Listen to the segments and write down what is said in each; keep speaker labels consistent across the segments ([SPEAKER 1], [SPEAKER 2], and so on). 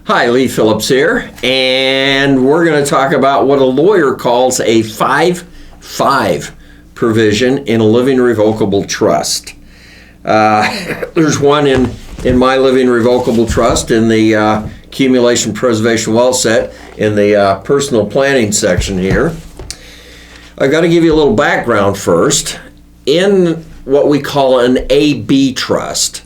[SPEAKER 1] Hi, Lee Phillips here, and we're going to talk about what a lawyer calls a 5-5 provision in a living revocable trust. There's one in my living revocable trust in the accumulation preservation wealth set in the personal planning section here. I've got to give you a little background first. In what we call an AB trust,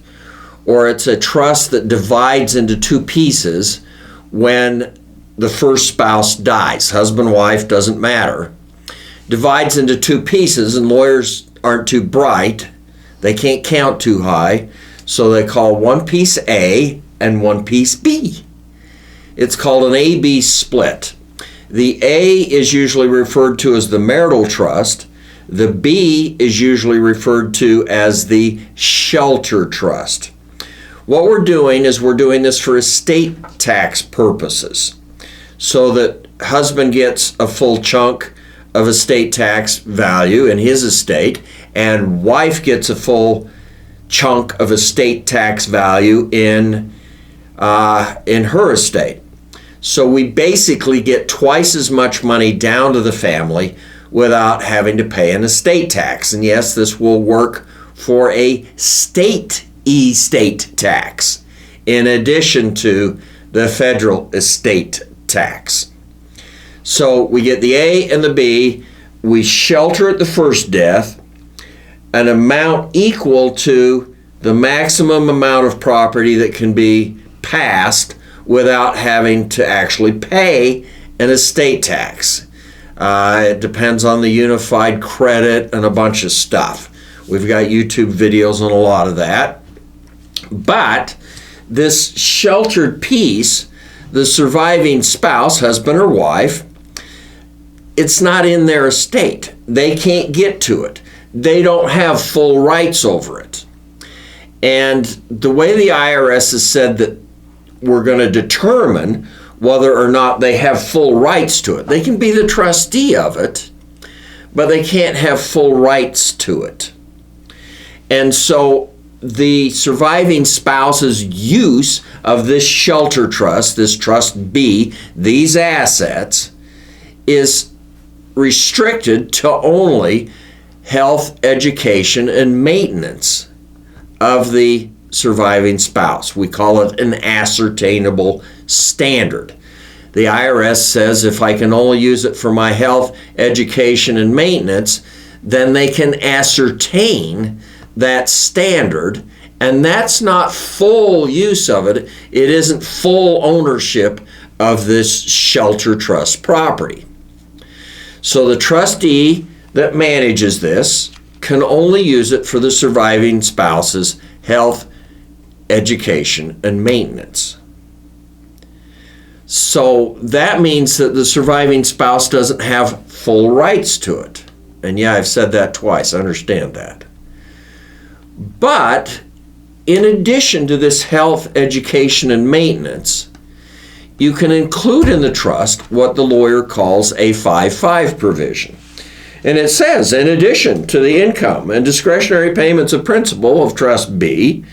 [SPEAKER 1] or it's a trust that divides into two pieces when the first spouse dies. Husband, wife, doesn't matter. Divides into two pieces, and lawyers aren't too bright. They can't count too high, so they call one piece A and one piece B. It's called an AB split. The A is usually referred to as the marital trust. The B is usually referred to as the shelter trust. What we're doing is we're doing this for estate tax purposes, so that husband gets a full chunk of estate tax value in his estate, and wife gets a full chunk of estate tax value in her estate. So we basically get twice as much money down to the family without having to pay an estate tax. And yes, this will work for a state estate tax in addition to the federal estate tax. So we get the A and the B. We shelter at the first death an amount equal to the maximum amount of property that can be passed without having to actually pay an estate tax. It depends on the unified credit and a bunch of stuff. We've got YouTube videos on a lot of that. But this sheltered piece, the surviving spouse, husband or wife, it's not in their estate. They can't get to it. They don't have full rights over it. And the way the IRS has said that we're going to determine whether or not they have full rights to it. They can be the trustee of it, but they can't have full rights to it. And so the surviving spouse's use of this shelter trust, this trust B, these assets, is restricted to only health, education, and maintenance of the surviving spouse. We call it an ascertainable standard. The IRS says if I can only use it for my health, education, and maintenance, then they can ascertain that standard, and that's not full use of it. It isn't full ownership of this shelter trust property. So the trustee that manages this can only use it for the surviving spouse's health, education, and maintenance. So that means that the surviving spouse doesn't have full rights to it. And yeah, I've said that twice. I understand that. But in addition to this health, education, and maintenance, you can include in the trust what the lawyer calls a 5-5 provision. And it says, in addition to the income and discretionary payments of principal of Trust B,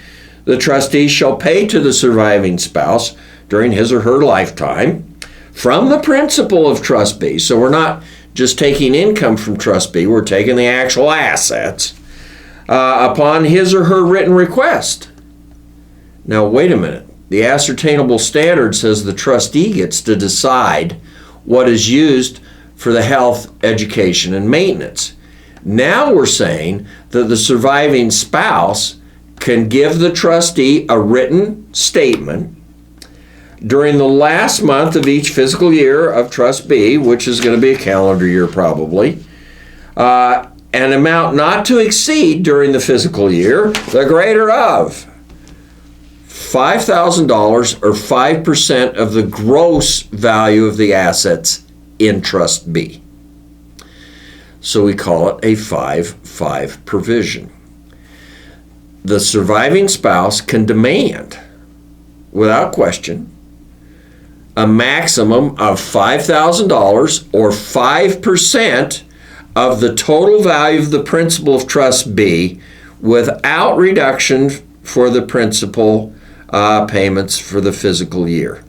[SPEAKER 1] the trustee shall pay to the surviving spouse during his or her lifetime from the principal of Trust B. So we're not just taking income from Trust B, we're taking the actual assets upon his or her written request. Now, wait a minute. The ascertainable standard says the trustee gets to decide what is used for the health, education, and maintenance. Now we're saying that the surviving spouse can give the trustee a written statement during the last month of each fiscal year of Trust B, which is going to be a calendar year probably, an amount not to exceed during the fiscal year the greater of $5,000 or 5% of the gross value of the assets in Trust B. So we call it a 5-5 provision. The surviving spouse can demand, without question, a maximum of $5,000 or 5% of the total value of the principal of Trust B without reduction for the principal payments for the fiscal year.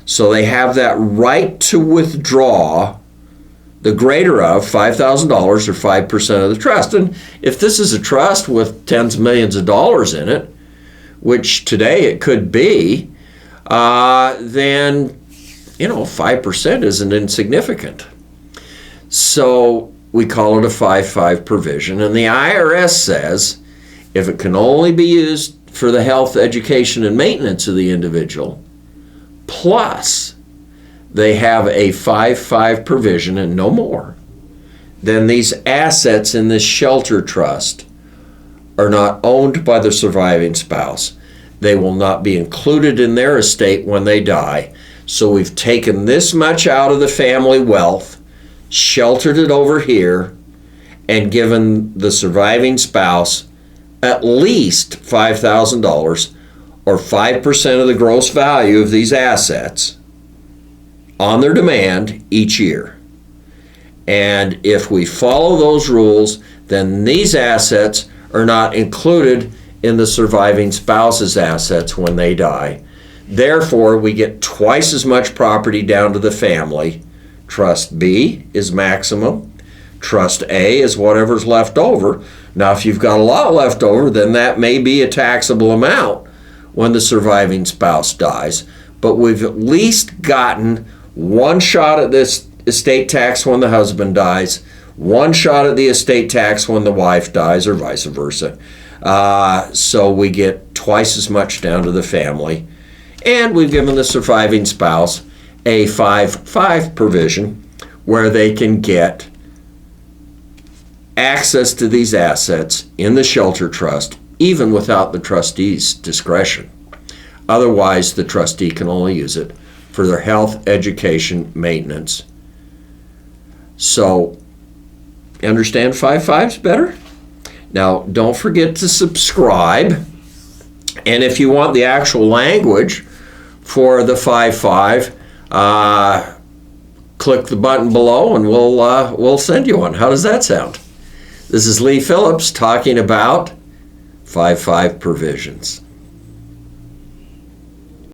[SPEAKER 1] So they have that right to withdraw the greater of $5,000 or 5% of the trust. And if this is a trust with tens of millions of dollars in it, which today it could be, then 5% isn't insignificant. So we call it a 5-5 provision. And the IRS says if it can only be used for the health, education, and maintenance of the individual, plus they have a 5-5 provision and no more, then these assets in this shelter trust are not owned by the surviving spouse. They will not be included in their estate when they die. So we've taken this much out of the family wealth, sheltered it over here, and given the surviving spouse at least $5,000 or 5% of the gross value of these assets on their demand each year. And if we follow those rules, then these assets are not included in the surviving spouse's assets when they die. Therefore, we get twice as much property down to the family. Trust B is maximum. Trust A is whatever's left over. Now, if you've got a lot left over, then that may be a taxable amount when the surviving spouse dies. But we've at least gotten one shot at this estate tax when the husband dies, one shot at the estate tax when the wife dies, or vice versa. So we get twice as much down to the family. And we've given the surviving spouse a 5-5 provision where they can get access to these assets in the shelter trust, even without the trustee's discretion. Otherwise, the trustee can only use it for their health, education, maintenance. So, understand 5-5's better? Now, don't forget to subscribe. And if you want the actual language for the 5-5, click the button below and we'll send you one. How does that sound? This is Lee Phillips talking about 5-5 provisions.